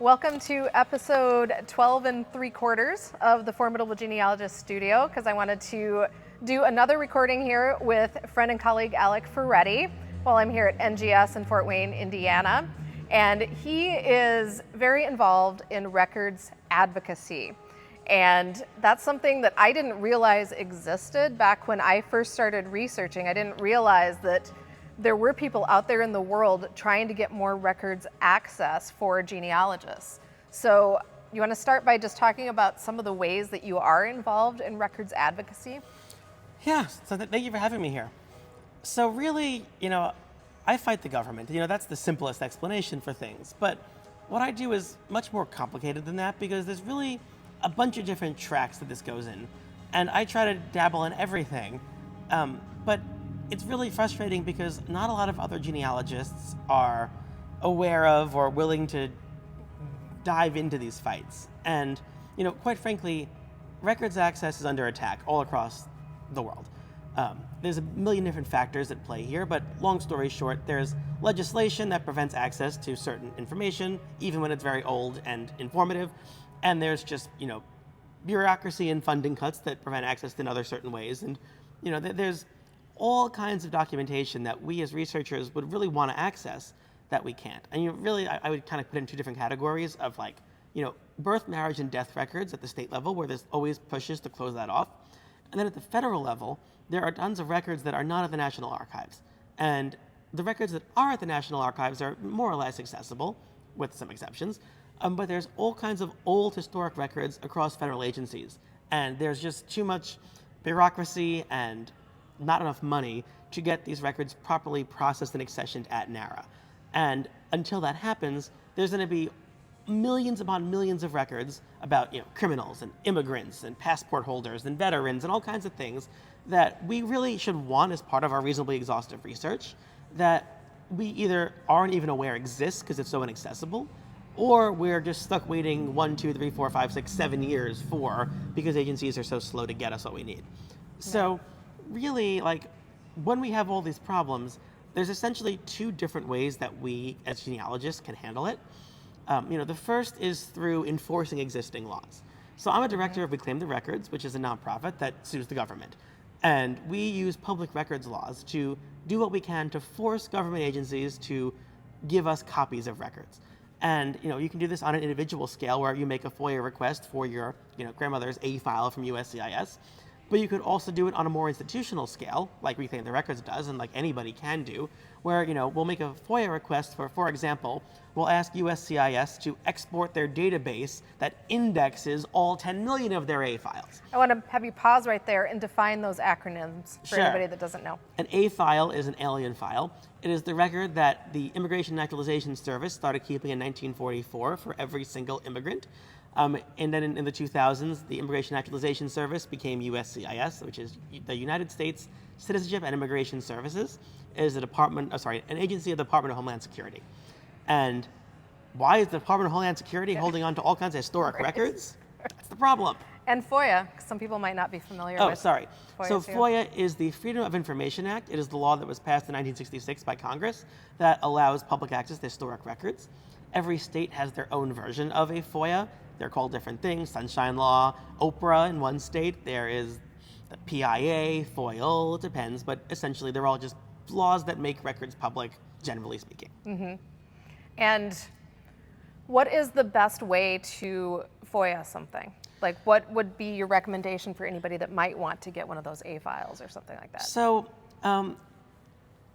Welcome to episode 12 3/4 of the Formidable Genealogist Studio, because I wanted to do another recording here with friend and colleague Alec Ferretti while I'm here at NGS in Fort Wayne, Indiana. And he is very involved in records advocacy. And that's something that I didn't realize existed back when I first started researching. I didn't realize that there were people out there in the world trying to get more records access for genealogists. So you want to start by just talking about some of the ways that you are involved in records advocacy? Yeah, so thank you for having me here. So really, I fight the government. That's the simplest explanation for things. But what I do is much more complicated than that, because there's really a bunch of different tracks that this goes in. And I try to dabble in everything. But it's really frustrating because not a lot of other genealogists are aware of or willing to dive into these fights. And, quite frankly, records access is under attack all across the world. There's a million different factors at play here, but long story short, there's legislation that prevents access to certain information, even when it's very old and informative. And there's just, bureaucracy and funding cuts that prevent access in other certain ways. And, there's all kinds of documentation that we as researchers would really want to access that we can't. And really, I would kind of put it in two different categories of birth, marriage, and death records at the state level, where there's always pushes to close that off. And then at the federal level, there are tons of records that are not at the National Archives. And the records that are at the National Archives are more or less accessible, with some exceptions. But there's all kinds of old historic records across federal agencies. And there's just too much bureaucracy and not enough money to get these records properly processed and accessioned at NARA. And until that happens, there's going to be millions upon millions of records about criminals and immigrants and passport holders and veterans and all kinds of things that we really should want as part of our reasonably exhaustive research, that we either aren't even aware exists because it's so inaccessible, or we're just stuck waiting 1, 2, 3, 4, 5, 6, 7 years for, because agencies are so slow to get us what we need. So really, when we have all these problems, there's essentially two different ways that we as genealogists can handle it. The first is through enforcing existing laws. So I'm a director of We Claim the Records, which is a nonprofit that sues the government. And we use public records laws to do what we can to force government agencies to give us copies of records. And you can do this on an individual scale, where you make a FOIA request for your grandmother's A file from USCIS. But you could also do it on a more institutional scale, like We Claim the Records does, and like anybody can do, where we'll make a FOIA request for example, we'll ask USCIS to export their database that indexes all 10 million of their A files. I want to have you pause right there and define those acronyms for anybody that doesn't know. An A file is an alien file. It is the record that the Immigration Naturalization Service started keeping in 1944 for every single immigrant. And then in the 2000s, the Immigration Naturalization Service became USCIS, which is the United States Citizenship and Immigration Services. It is an agency of the Department of Homeland Security. And why is the Department of Homeland Security holding on to all kinds of historic records? That's the problem. And FOIA, because some people might not be familiar with FOIA. So too. FOIA is the Freedom of Information Act. It is the law that was passed in 1966 by Congress that allows public access to historic records. Every state has their own version of a FOIA. They're called different things: Sunshine Law, Oprah in one state. There is the PIA, FOIL, it depends, but essentially they're all just laws that make records public, generally speaking. Mm-hmm. And what is the best way to FOIA something? What would be your recommendation for anybody that might want to get one of those A files or something like that? So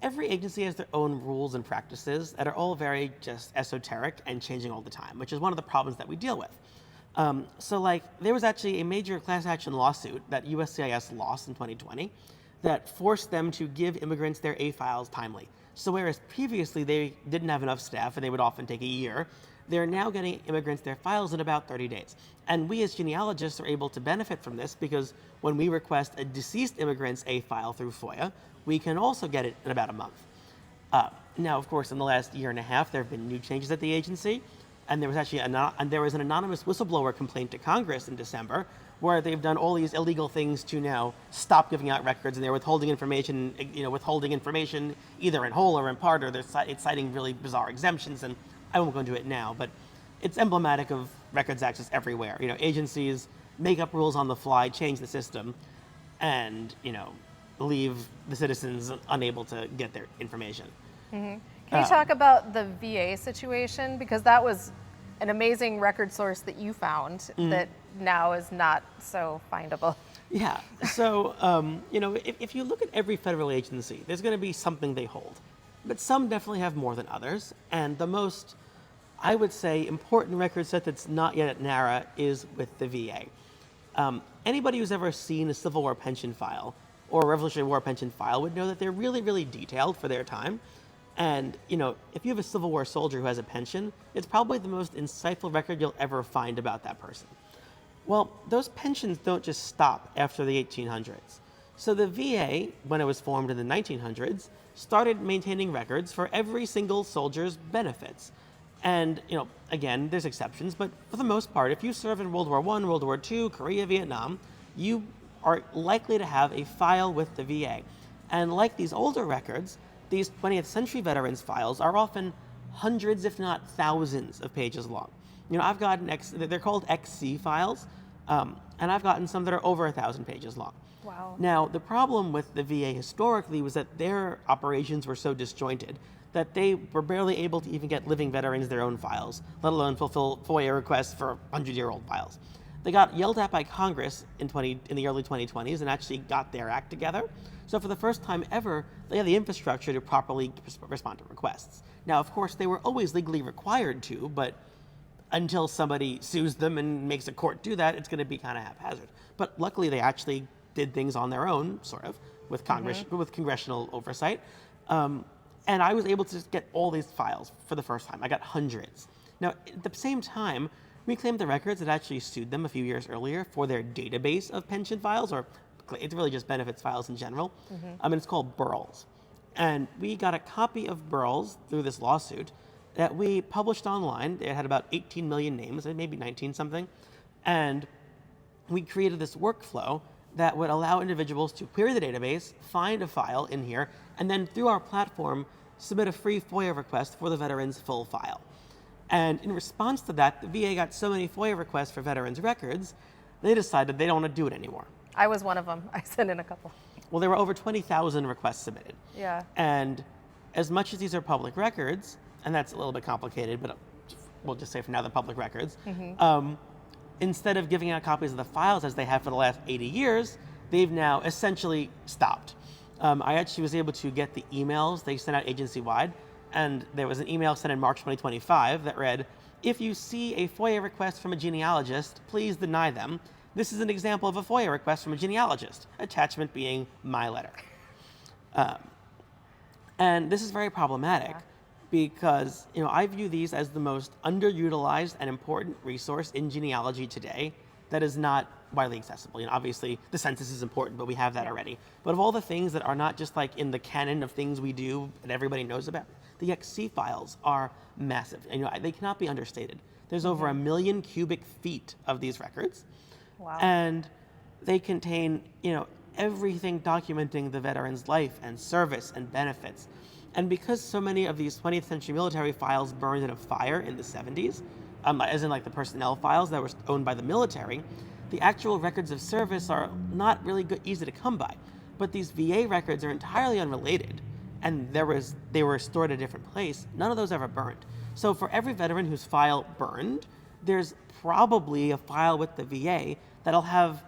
every agency has their own rules and practices that are all very just esoteric and changing all the time, which is one of the problems that we deal with. There was actually a major class action lawsuit that USCIS lost in 2020 that forced them to give immigrants their A files timely. So whereas previously they didn't have enough staff and they would often take a year, they're now getting immigrants their files in about 30 days. And we as genealogists are able to benefit from this, because when we request a deceased immigrant's A file through FOIA, we can also get it in about a month. Now, of course, in the last year and a half, there have been new changes at the agency. And there was actually an anonymous whistleblower complaint to Congress in December, where they've done all these illegal things to now stop giving out records, and they're withholding information either in whole or in part, or it's citing really bizarre exemptions. And I won't go into it now, but it's emblematic of records access everywhere. Agencies make up rules on the fly, change the system, and leave the citizens unable to get their information. Can you talk about the VA situation? Because that was an amazing record source that you found that now is not so findable. Yeah. So, if you look at every federal agency, there's going to be something they hold. But some definitely have more than others. And the most, I would say, important record set that's not yet at NARA is with the VA. Anybody who's ever seen a Civil War pension file or a Revolutionary War pension file would know that they're really, really detailed for their time. And, if you have a Civil War soldier who has a pension, it's probably the most insightful record you'll ever find about that person. Well, those pensions don't just stop after the 1800s. So the VA, when it was formed in the 1900s, started maintaining records for every single soldier's benefits. And, again, there's exceptions, but for the most part, if you serve in World War I, World War II, Korea, Vietnam, you are likely to have a file with the VA. And like these older records, these 20th century veterans files are often hundreds, if not thousands of pages long. I've gotten, they're called XC files, and I've gotten some that are over 1,000 pages long. Wow. Now, the problem with the VA historically was that their operations were so disjointed that they were barely able to even get living veterans their own files, let alone fulfill FOIA requests for 100-year-old files. They got yelled at by Congress in the early 2020s and actually got their act together. So for the first time ever, they had the infrastructure to properly respond to requests. Now, of course, they were always legally required to, but until somebody sues them and makes a court do that, it's going to be kind of haphazard. But luckily, they actually did things on their own, sort of, with Congress, with congressional oversight. And I was able to just get all these files for the first time. I got hundreds. Now, at the same time, Reclaim the Records had actually sued them a few years earlier for their database of pension files, or it's really just benefits files in general. And it's called Burls. And we got a copy of Burls through this lawsuit that we published online. It had about 18 million names, maybe 19 something. And we created this workflow that would allow individuals to query the database, find a file in here, and then through our platform, submit a free FOIA request for the veteran's full file. And in response to that, the VA got so many FOIA requests for veterans' records, they decided they don't want to do it anymore. I was one of them. I sent in a couple. Well, there were over 20,000 requests submitted. Yeah. And as much as these are public records, and that's a little bit complicated, but we'll just say for now they're public records, instead of giving out copies of the files as they have for the last 80 years, they've now essentially stopped. I actually was able to get the emails they sent out agency-wide, and there was an email sent in March 2025 that read, "If you see a FOIA request from a genealogist, please deny them. This is an example of a FOIA request from a genealogist," attachment being my letter. And this is very problematic because I view these as the most underutilized and important resource in genealogy today that is not widely accessible. Obviously the census is important, but we have that already. But of all the things that are not just like in the canon of things we do and everybody knows about, the XC files are massive. They cannot be understated. There's over 1 million cubic feet of these records. Wow. And they contain, everything documenting the veteran's life and service and benefits. And because so many of these 20th century military files burned in a fire in the 70s, as in like the personnel files that were owned by the military, the actual records of service are not really easy to come by. But these VA records are entirely unrelated, and they were stored at a different place. None of those ever burned. So for every veteran whose file burned, there's probably a file with the VA that'll have,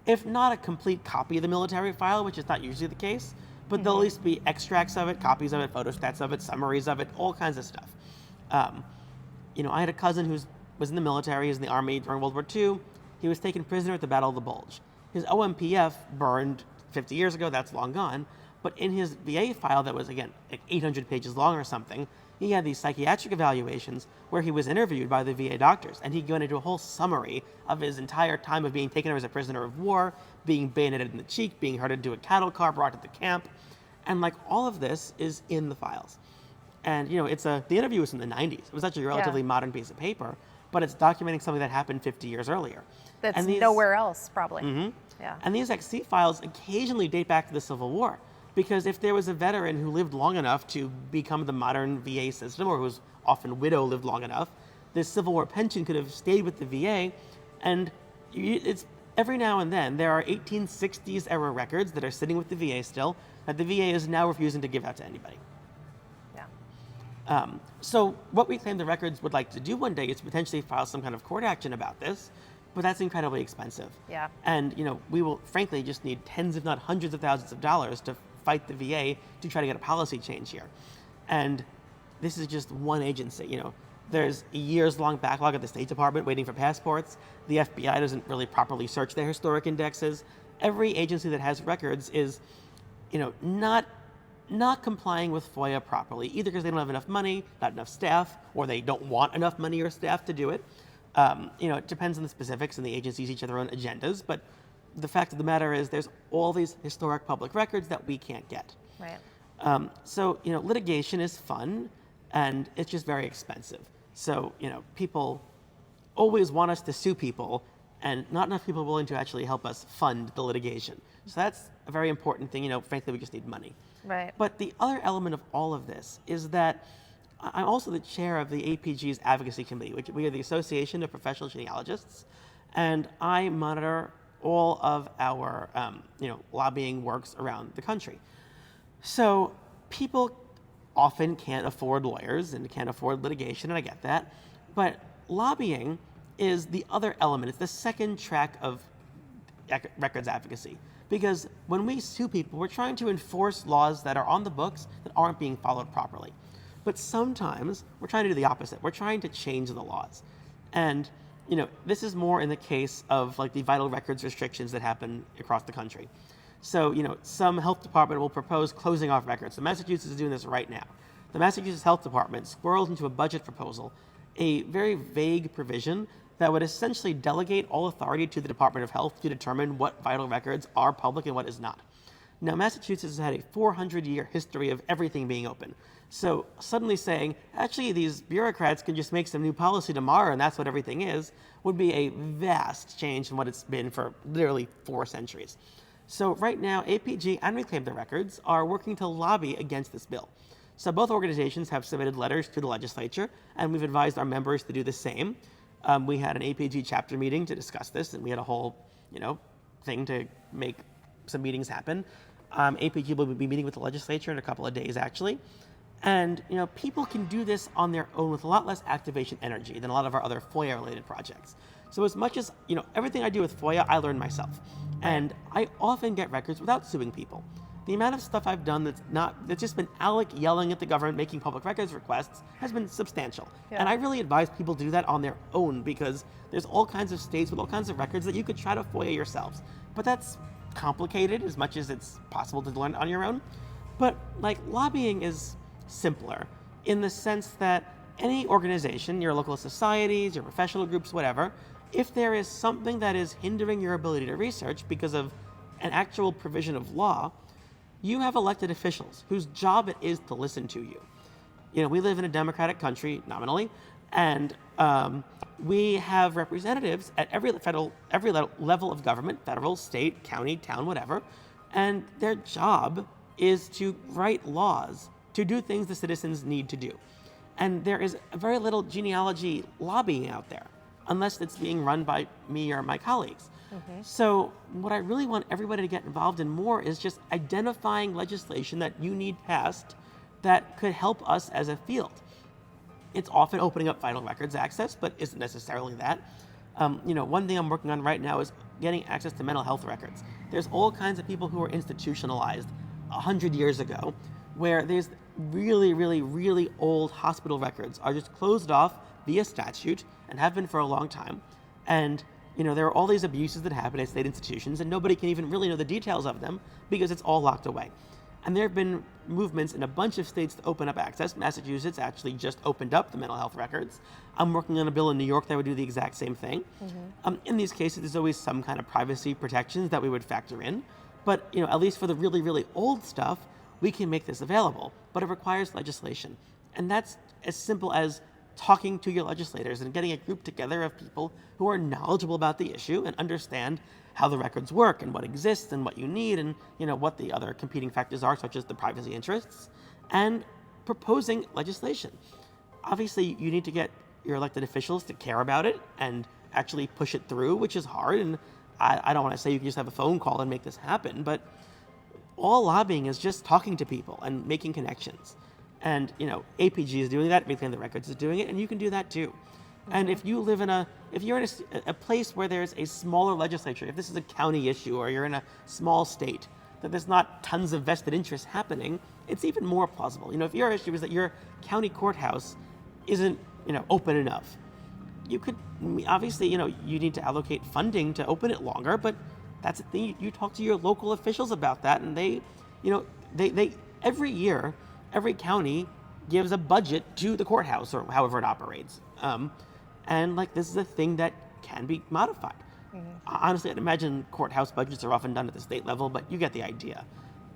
if not a complete copy of the military file, which is not usually the case, but there'll at least be extracts of it, copies of it, photostats of it, summaries of it, all kinds of stuff. I had a cousin who was in the military, he was in the Army during World War II. He was taken prisoner at the Battle of the Bulge. His OMPF burned 50 years ago, that's long gone, but in his VA file that was, again, like 800 pages long or something, he had these psychiatric evaluations where he was interviewed by the VA doctors, and he went into a whole summary of his entire time of being taken over as a prisoner of war, being bayoneted in the cheek, being herded into a cattle car, brought to the camp, and like all of this is in the files. And the interview was in the 90s. It was actually a relatively modern piece of paper, but it's documenting something that happened 50 years earlier. That's nowhere else, probably. Yeah. And these XC files occasionally date back to the Civil War, because if there was a veteran who lived long enough to become the modern VA system, or who was often widow lived long enough, this Civil War pension could have stayed with the VA, and it's every now and then there are 1860s era records that are sitting with the VA still that the VA is now refusing to give out to anybody. Yeah. So what Reclaim the Records would like to do one day is potentially file some kind of court action about this, but that's incredibly expensive. Yeah. And we will frankly just need tens, if not hundreds of thousands of dollars to fight the VA to try to get a policy change here. And this is just one agency. There's a years-long backlog at the State Department waiting for passports. The FBI doesn't really properly search their historic indexes. Every agency that has records is, not complying with FOIA properly, either because they don't have enough money, not enough staff, or they don't want enough money or staff to do it. It depends on the specifics, and the agencies each have their own agendas. But the fact of the matter is, there's all these historic public records that we can't get. Right. So litigation is fun, and it's just very expensive. So people always want us to sue people, and not enough people are willing to actually help us fund the litigation. So that's a very important thing. Frankly, we just need money. Right. But the other element of all of this is that I'm also the chair of the APG's Advocacy Committee, which we are the Association of Professional Genealogists, and I monitor all of our lobbying works around the country. So people often can't afford lawyers and can't afford litigation, and I get that, but lobbying is the other element. It's the second track of records advocacy. Because when we sue people, we're trying to enforce laws that are on the books that aren't being followed properly. But sometimes we're trying to do the opposite. We're trying to change the laws. And this is more in the case of like the vital records restrictions that happen across the country. So, some health department will propose closing off records. So Massachusetts is doing this right now. The Massachusetts Health Department squirreled into a budget proposal a very vague provision that would essentially delegate all authority to the Department of Health to determine what vital records are public and what is not. Now, Massachusetts has had a 400-year history of everything being open. So suddenly saying, actually, these bureaucrats can just make some new policy tomorrow and that's what everything is, would be a vast change from what it's been for literally 4 centuries. So right now, APG and Reclaim the Records are working to lobby against this bill. So both organizations have submitted letters to the legislature, and we've advised our members to do the same. We had an APG chapter meeting to discuss this, and we had a whole, thing to make some meetings happen. APG will be meeting with the legislature in a couple of days, actually. And, people can do this on their own with a lot less activation energy than a lot of our other FOIA-related projects. So as much as, everything I do with FOIA, I learn myself. And I often get records without suing people. The amount of stuff I've done that's just been Alec yelling at the government, making public records requests, has been substantial. Yeah. And I really advise people to do that on their own, because there's all kinds of states with all kinds of records that you could try to FOIA yourselves. But that's complicated as much as it's possible to learn on your own. But lobbying is simpler in the sense that any organization, your local societies, your professional groups, whatever, if there is something that is hindering your ability to research because of an actual provision of law, you have elected officials whose job it is to listen to you. We live in a democratic country, nominally, and we have representatives at every level of government, federal, state, county, town, whatever, and their job is to write laws to do things the citizens need to do. And there is very little genealogy lobbying out there, unless it's being run by me or my colleagues. Mm-hmm. So what I really want everybody to get involved in more is just identifying legislation that you need passed that could help us as a field. It's often opening up vital records access, but isn't necessarily that. One thing I'm working on right now is getting access to mental health records. There's all kinds of people who were institutionalized 100 years ago, where there's really, really, really old hospital records are just closed off via statute and have been for a long time. And there are all these abuses that happen at state institutions, and nobody can even really know the details of them because it's all locked away. And there have been movements in a bunch of states to open up access. Massachusetts actually just opened up the mental health records. I'm working on a bill in New York that would do the exact same thing. Mm-hmm. In these cases, there's always some kind of privacy protections that we would factor in. But at least for the really, really old stuff, we can make this available. But it requires legislation. And that's as simple as talking to your legislators and getting a group together of people who are knowledgeable about the issue and understand how the records work and what exists and what you need and what the other competing factors are, such as the privacy interests, and proposing legislation. Obviously, you need to get your elected officials to care about it and actually push it through, which is hard. And I don't want to say you can just have a phone call and make this happen, but all lobbying is just talking to people and making connections. And, APG is doing that, Reclaim the Records is doing it, and you can do that too. And if you live if you're in a place where there's a smaller legislature, if this is a county issue or you're in a small state, that there's not tons of vested interests happening, it's even more plausible. If your issue is that your county courthouse isn't, open enough, you could, obviously, you need to allocate funding to open it longer, but that's the thing. You talk to your local officials about that, and they every year, every county gives a budget to the courthouse or however it operates. And this is a thing that can be modified. Honestly, I'd imagine courthouse budgets are often done at the state level, but you get the idea.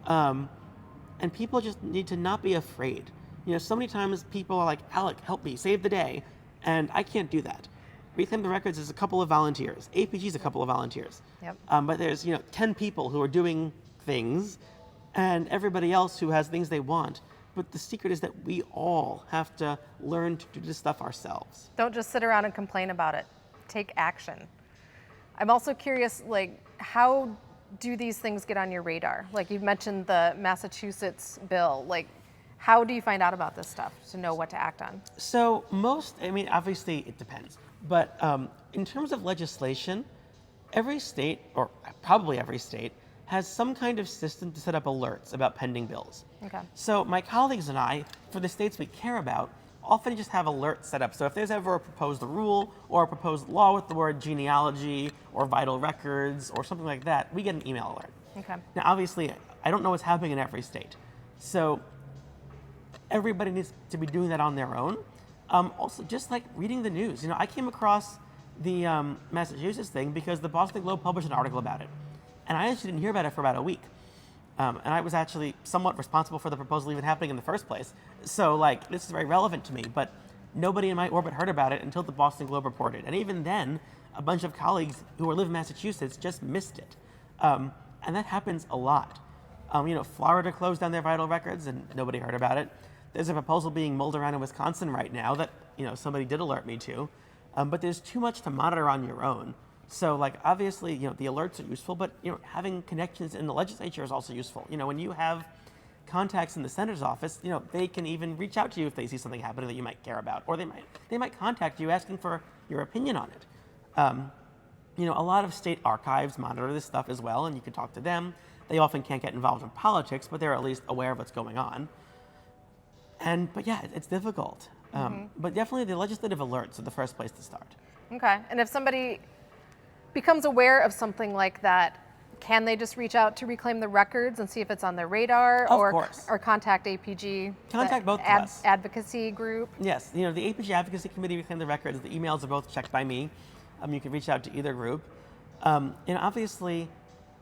And people just need to not be afraid. So many times people are like, Alec, help me, save the day. And I can't do that. Reclaim the Records is a couple of volunteers. APG is a couple of volunteers. Yep. But there's 10 people who are doing things and everybody else who has things they want. But the secret is that we all have to learn to do this stuff ourselves. Don't just sit around and complain about it. Take action. I'm also curious, how do these things get on your radar? You've mentioned the Massachusetts bill. How do you find out about this stuff to know what to act on? So obviously it depends. But in terms of legislation, every state, or probably every state, has some kind of system to set up alerts about pending bills. Okay. So my colleagues and I, for the states we care about, often just have alerts set up. So if there's ever a proposed rule or a proposed law with the word genealogy or vital records or something like that, we get an email alert. Okay. Now, obviously, I don't know what's happening in every state. So everybody needs to be doing that on their own. Also, just reading the news. I came across the Massachusetts thing because the Boston Globe published an article about it. And I actually didn't hear about it for about a week. And I was actually somewhat responsible for the proposal even happening in the first place. So this is very relevant to me, but nobody in my orbit heard about it until the Boston Globe reported. And even then, a bunch of colleagues who live in Massachusetts just missed it. And that happens a lot. Florida closed down their vital records and nobody heard about it. There's a proposal being mulled around in Wisconsin right now that, somebody did alert me to. But there's too much to monitor on your own. So obviously, the alerts are useful, but, having connections in the legislature is also useful. When you have contacts in the senator's office, they can even reach out to you if they see something happening that you might care about, or they might contact you asking for your opinion on it. A lot of state archives monitor this stuff as well, and you can talk to them. They often can't get involved in politics, but they're at least aware of what's going on. But yeah, it's difficult. But definitely the legislative alerts are the first place to start. Okay. And if somebody becomes aware of something like that, can they just reach out to Reclaim the Records and see if it's on their radar? Of course. Or contact APG? Contact both of us. Advocacy group? Yes. The APG Advocacy Committee, Reclaim the Records, the emails are both checked by me. You can reach out to either group. Obviously,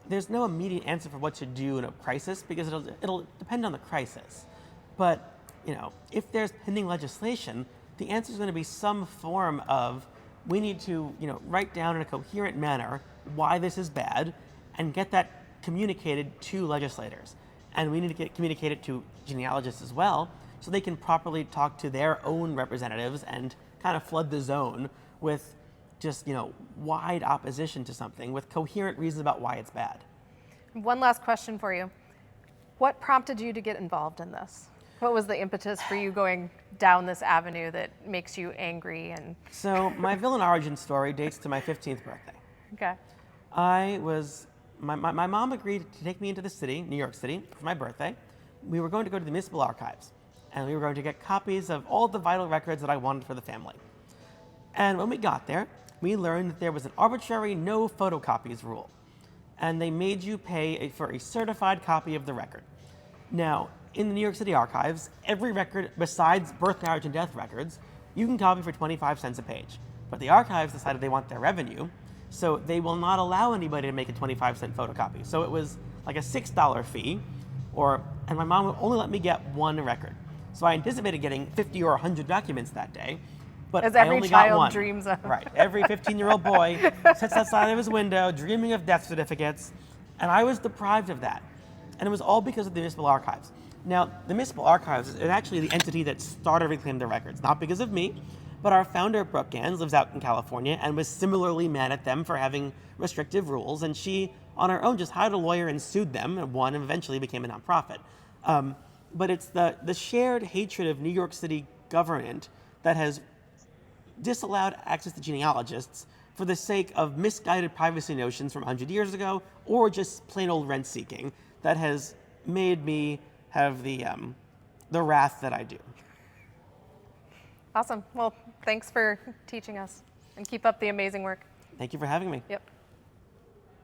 there's no immediate answer for what to do in a crisis because it'll depend on the crisis. But, if there's pending legislation, the answer is going to be some form of we need to, write down in a coherent manner why this is bad and get that communicated to legislators. And we need to get communicated to genealogists as well so they can properly talk to their own representatives and kind of flood the zone with just, wide opposition to something with coherent reasons about why it's bad. One last question for you. What prompted you to get involved in this? What was the impetus for you going down this avenue that makes you angry? So my villain origin story dates to my 15th birthday. Okay. My mom agreed to take me into the city, New York City, for my birthday. We were going to go to the municipal archives, and we were going to get copies of all the vital records that I wanted for the family. And when we got there, we learned that there was an arbitrary no photocopies rule, and they made you pay for a certified copy of the record. Now, in the New York City archives, every record besides birth, marriage, and death records, you can copy for 25 cents a page. But the archives decided they want their revenue, so they will not allow anybody to make a 25-cent photocopy. So it was like a $6 fee, and my mom would only let me get one record. So I anticipated getting 50 or 100 documents that day, but as I every only got child one. dreams of. Right. Every 15-year-old boy sits outside of his window dreaming of death certificates, and I was deprived of that. And it was all because of the municipal archives. Now, the municipal archives is actually the entity that started Reclaim the Records, not because of me, But our founder, Brooke Gans, lives out in California and was similarly mad at them for having restrictive rules. And she, on her own, just hired a lawyer and sued them and won and eventually became a nonprofit. But it's the shared hatred of New York City government that has disallowed access to genealogists for the sake of misguided privacy notions from 100 years ago or just plain old rent seeking that has made me have the wrath that I do. Awesome. Well, thanks for teaching us and keep up the amazing work. Thank you for having me. Yep.